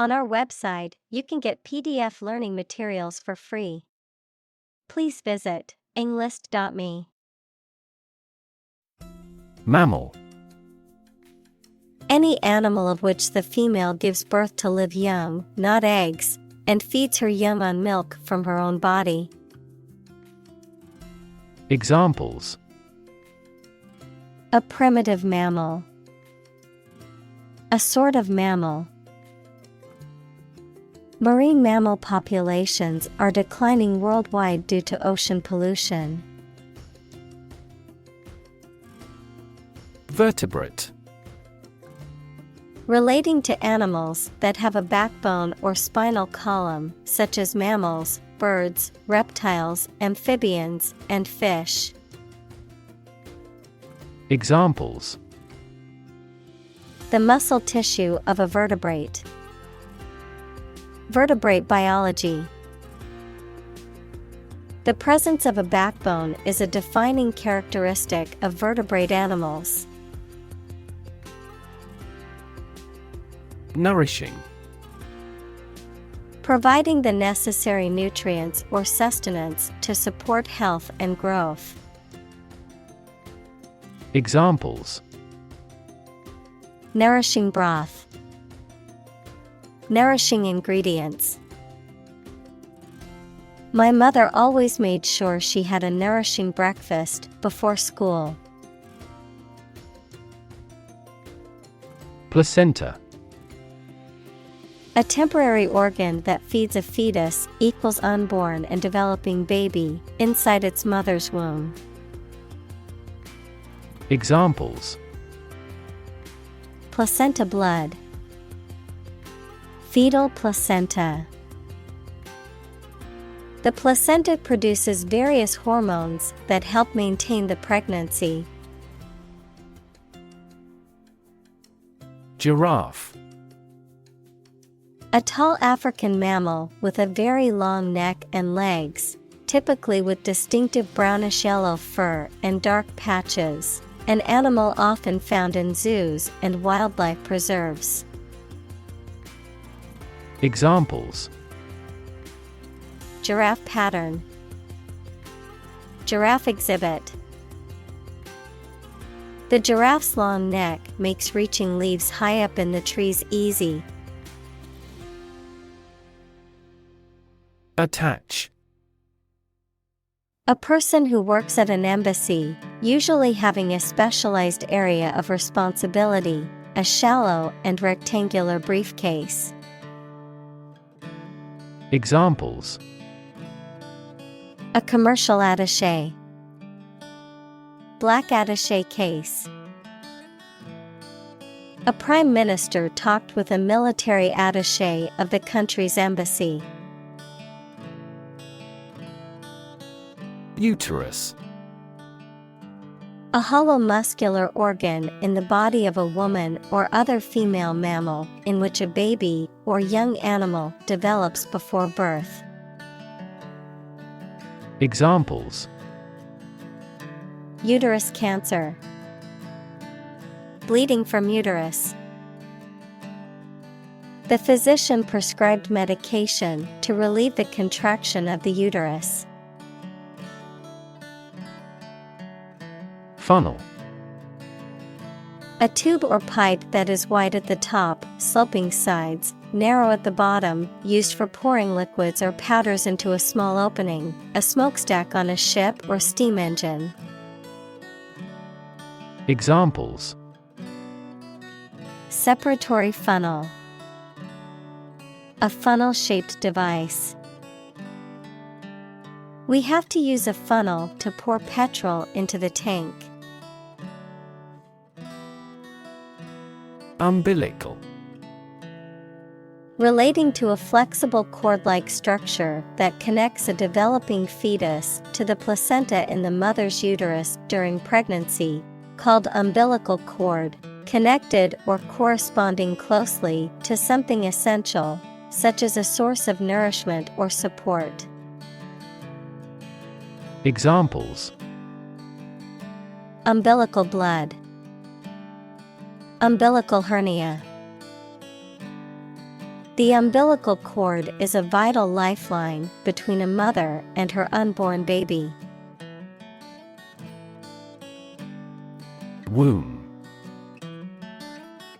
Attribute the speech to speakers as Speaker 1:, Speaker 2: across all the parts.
Speaker 1: On our website, you can get PDF learning materials for free. Please visit englist.me.
Speaker 2: Mammal.
Speaker 1: Any animal of which the female gives birth to live young, not eggs, and feeds her young on milk from her own body.
Speaker 2: Examples:
Speaker 1: A primitive mammal. A sort of mammal. Marine mammal populations are declining worldwide due to ocean pollution.
Speaker 2: Vertebrate.
Speaker 1: Relating to animals that have a backbone or spinal column, such as mammals, birds, reptiles, amphibians, and fish.
Speaker 2: Examples:
Speaker 1: The muscle tissue of a vertebrate. Vertebrate biology. The presence of a backbone is a defining characteristic of vertebrate animals.
Speaker 2: Nourishing.
Speaker 1: Providing the necessary nutrients or sustenance to support health and growth.
Speaker 2: Examples:
Speaker 1: Nourishing broth. Nourishing ingredients. My mother always made sure she had a nourishing breakfast before school.
Speaker 2: Placenta.
Speaker 1: A temporary organ that feeds a fetus equals unborn and developing baby inside its mother's womb.
Speaker 2: Examples:
Speaker 1: Placenta blood. Fetal placenta. The placenta produces various hormones that help maintain the pregnancy.
Speaker 2: Giraffe.
Speaker 1: A tall African mammal with a very long neck and legs, typically with distinctive brownish-yellow fur and dark patches, an animal often found in zoos and wildlife preserves.
Speaker 2: Examples:
Speaker 1: Giraffe pattern. Giraffe exhibit. The giraffe's long neck makes reaching leaves high up in the trees easy.
Speaker 2: Attach.
Speaker 1: A person who works at an embassy, usually having a specialized area of responsibility, a shallow and rectangular briefcase.
Speaker 2: Examples:
Speaker 1: A commercial attaché. Black attaché case. A prime minister talked with a military attaché of the country's embassy.
Speaker 2: Uterus.
Speaker 1: A hollow muscular organ in the body of a woman or other female mammal in which a baby or young animal develops before birth.
Speaker 2: Examples:
Speaker 1: Uterus cancer. Bleeding from uterus. The physician prescribed medication to relieve the contraction of the uterus.
Speaker 2: Funnel.
Speaker 1: A tube or pipe that is wide at the top, sloping sides, narrow at the bottom, used for pouring liquids or powders into a small opening, a smokestack on a ship or steam engine.
Speaker 2: Examples:
Speaker 1: Separatory funnel. A funnel-shaped device. We have to use a funnel to pour petrol into the tank.
Speaker 2: Umbilical.
Speaker 1: Relating to a flexible cord-like structure that connects a developing fetus to the placenta in the mother's uterus during pregnancy, called umbilical cord, connected or corresponding closely to something essential, such as a source of nourishment or support.
Speaker 2: Examples:
Speaker 1: Umbilical blood. Umbilical hernia. The umbilical cord is a vital lifeline between a mother and her unborn baby.
Speaker 2: Womb.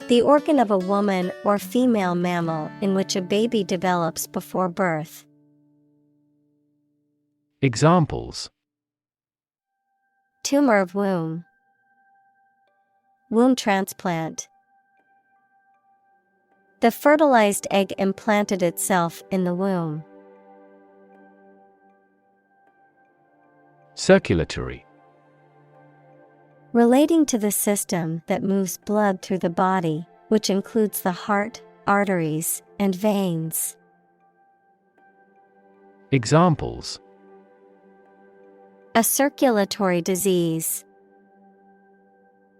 Speaker 1: The organ of a woman or female mammal in which a baby develops before birth.
Speaker 2: Examples:
Speaker 1: Tumor of womb. Womb transplant. The fertilized egg implanted itself in the womb.
Speaker 2: Circulatory.
Speaker 1: Relating to the system that moves blood through the body, which includes the heart, arteries, and veins.
Speaker 2: Examples:
Speaker 1: A circulatory disease.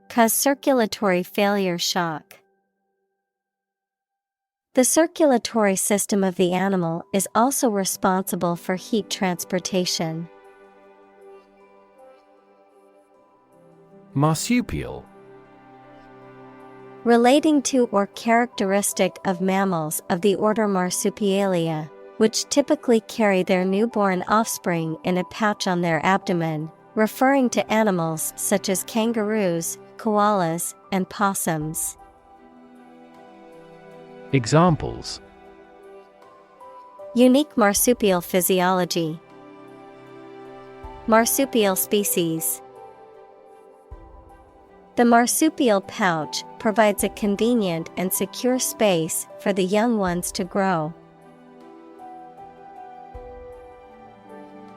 Speaker 1: Cause circulatory failure shock. The circulatory system of the animal is also responsible for heat transportation.
Speaker 2: Marsupial.
Speaker 1: Relating to or characteristic of mammals of the order Marsupialia, which typically carry their newborn offspring in a pouch on their abdomen, referring to animals such as kangaroos, koalas, and possums.
Speaker 2: Examples:
Speaker 1: Unique marsupial physiology. Marsupial species. The marsupial pouch provides a convenient and secure space for the young ones to grow.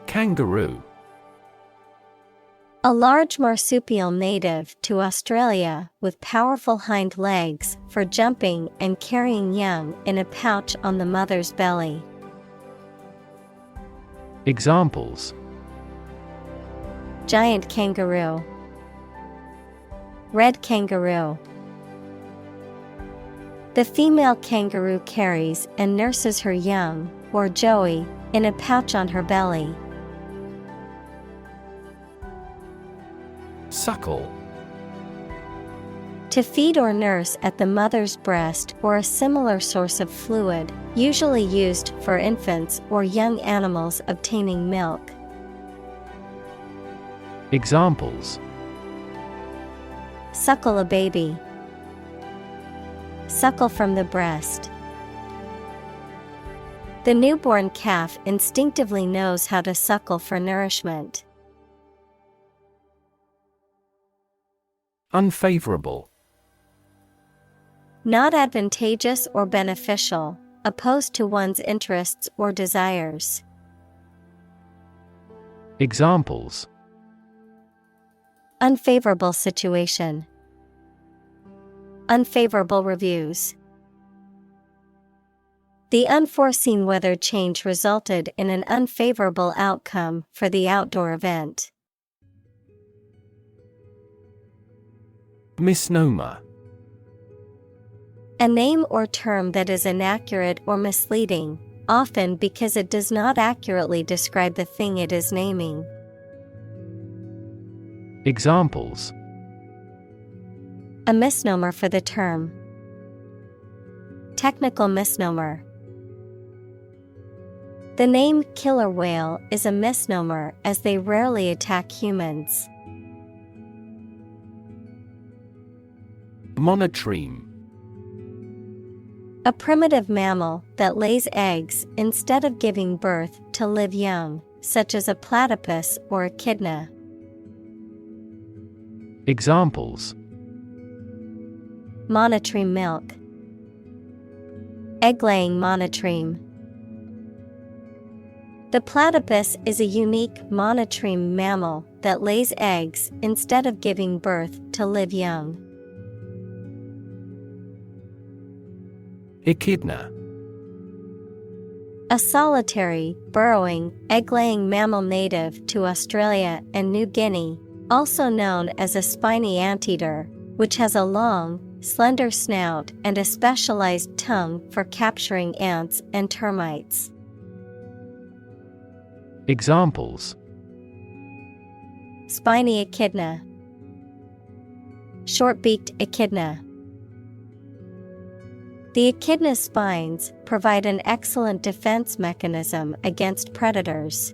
Speaker 2: Kangaroo.
Speaker 1: A large marsupial native to Australia with powerful hind legs for jumping and carrying young in a pouch on the mother's belly.
Speaker 2: Examples:
Speaker 1: Giant kangaroo. Red kangaroo. The female kangaroo carries and nurses her young, or joey, in a pouch on her belly.
Speaker 2: Suckle.
Speaker 1: To feed or nurse at the mother's breast or a similar source of fluid, usually used for infants or young animals obtaining milk.
Speaker 2: Examples:
Speaker 1: Suckle a baby. Suckle from the breast. The newborn calf instinctively knows how to suckle for nourishment.
Speaker 2: Unfavorable.
Speaker 1: Not advantageous or beneficial, opposed to one's interests or desires.
Speaker 2: Examples:
Speaker 1: Unfavorable situation. Unfavorable reviews. The unforeseen weather change resulted in an unfavorable outcome for the outdoor event.
Speaker 2: Misnomer.
Speaker 1: A name or term that is inaccurate or misleading, often because it does not accurately describe the thing it is naming.
Speaker 2: Examples:
Speaker 1: A misnomer for the term. Technical misnomer. The name killer whale is a misnomer as they rarely attack humans.
Speaker 2: Monotreme.
Speaker 1: A primitive mammal that lays eggs instead of giving birth to live young, such as a platypus or echidna.
Speaker 2: Examples:
Speaker 1: Monotreme milk. Egg-laying monotreme. The platypus is a unique monotreme mammal that lays eggs instead of giving birth to live young.
Speaker 2: Echidna.
Speaker 1: A solitary, burrowing, egg-laying mammal native to Australia and New Guinea, also known as a spiny anteater, which has a long, slender snout and a specialized tongue for capturing ants and termites.
Speaker 2: Examples:
Speaker 1: Spiny echidna. Short-beaked echidna. The echidna's spines provide an excellent defense mechanism against predators.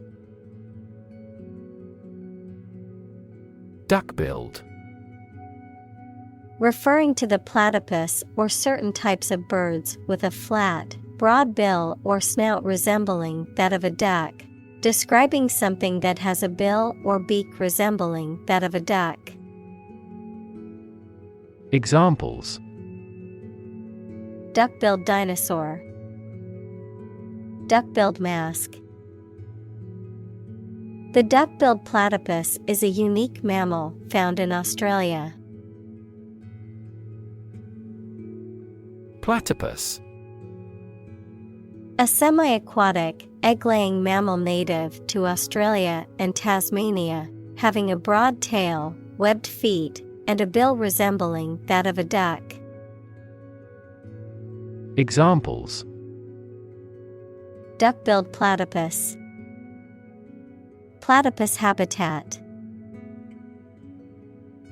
Speaker 2: Duck-billed.
Speaker 1: Referring to the platypus or certain types of birds with a flat, broad bill or snout resembling that of a duck, describing something that has a bill or beak resembling that of a duck.
Speaker 2: Examples:
Speaker 1: Duck-billed dinosaur, duck-billed mask. The duck-billed platypus is a unique mammal found in Australia.
Speaker 2: Platypus.
Speaker 1: A semi-aquatic, egg-laying mammal native to Australia and Tasmania, having a broad tail, webbed feet, and a bill resembling that of a duck.
Speaker 2: Examples:
Speaker 1: Duck-billed platypus, platypus habitat.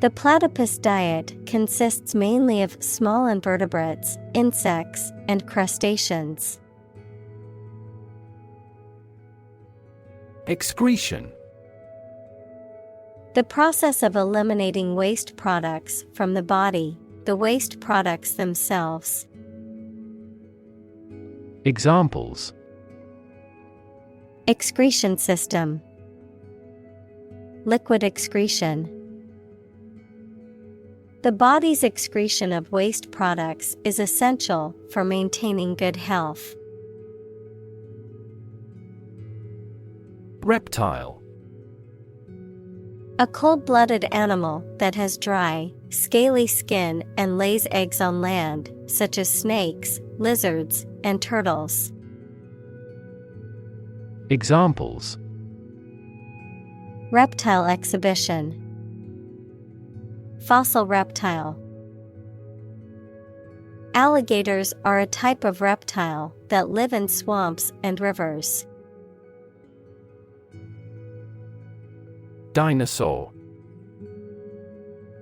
Speaker 1: The platypus diet consists mainly of small invertebrates, insects, and crustaceans.
Speaker 2: Excretion.
Speaker 1: The process of eliminating waste products from the body, the waste products themselves.
Speaker 2: Examples:
Speaker 1: Excretion system, liquid excretion. The body's excretion of waste products is essential for maintaining good health.
Speaker 2: Reptile.
Speaker 1: A cold-blooded animal that has dry, scaly skin and lays eggs on land, such as snakes, lizards, and turtles.
Speaker 2: Examples:
Speaker 1: Reptile exhibition, fossil reptile. Alligators are a type of reptile that live in swamps and rivers.
Speaker 2: Dinosaur.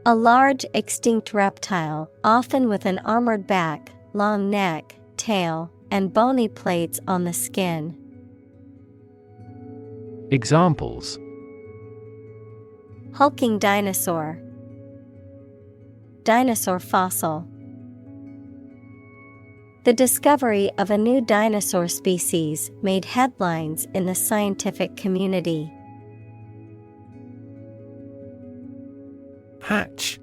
Speaker 1: A large extinct reptile, often with an armored back, long neck, tail, and bony plates on the skin.
Speaker 2: Examples:
Speaker 1: Hulking dinosaur, dinosaur fossil. The discovery of a new dinosaur species made headlines in the scientific community.
Speaker 2: Hatch.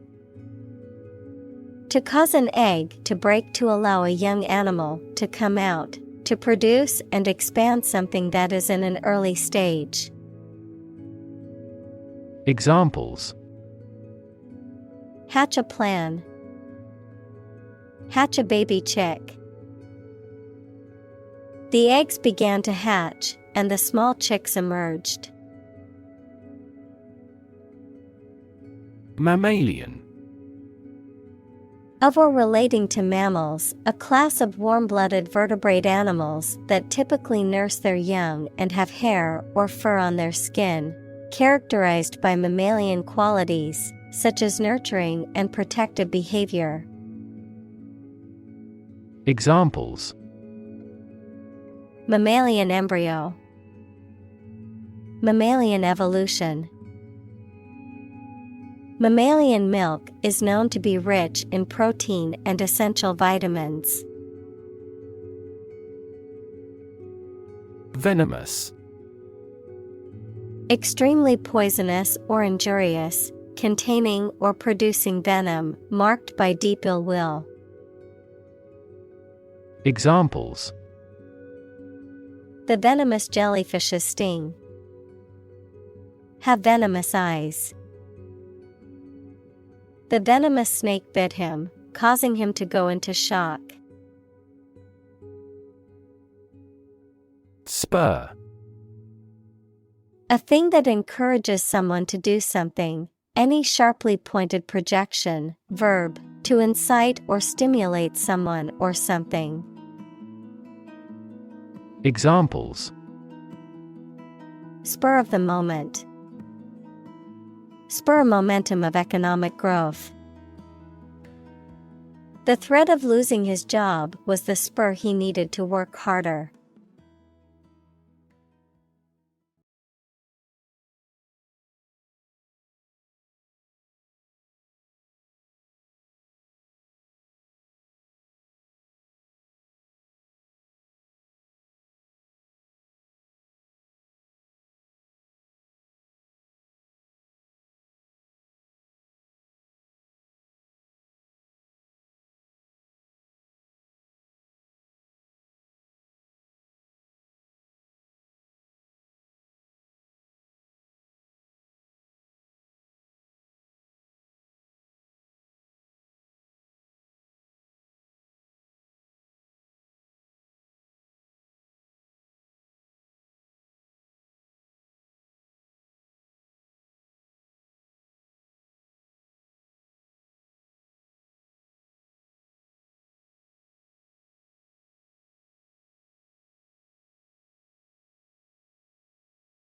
Speaker 1: To cause an egg to break to allow a young animal to come out, to produce and expand something that is in an early stage.
Speaker 2: Examples:
Speaker 1: Hatch a plan, hatch a baby chick. The eggs began to hatch, and the small chicks emerged.
Speaker 2: Mammalian.
Speaker 1: Of or relating to mammals, a class of warm-blooded vertebrate animals that typically nurse their young and have hair or fur on their skin, characterized by mammalian qualities, such as nurturing and protective behavior.
Speaker 2: Examples:
Speaker 1: Mammalian embryo, mammalian evolution. Mammalian milk is known to be rich in protein and essential vitamins.
Speaker 2: Venomous.
Speaker 1: Extremely poisonous or injurious, containing or producing venom, marked by deep ill will.
Speaker 2: Examples:
Speaker 1: The venomous jellyfish's sting. Have venomous eyes. The venomous snake bit him, causing him to go into shock.
Speaker 2: Spur.
Speaker 1: A thing that encourages someone to do something. Any sharply pointed projection, verb, to incite or stimulate someone or something.
Speaker 2: Examples:
Speaker 1: Spur of the moment. Spur momentum of economic growth. The threat of losing his job was the spur he needed to work harder.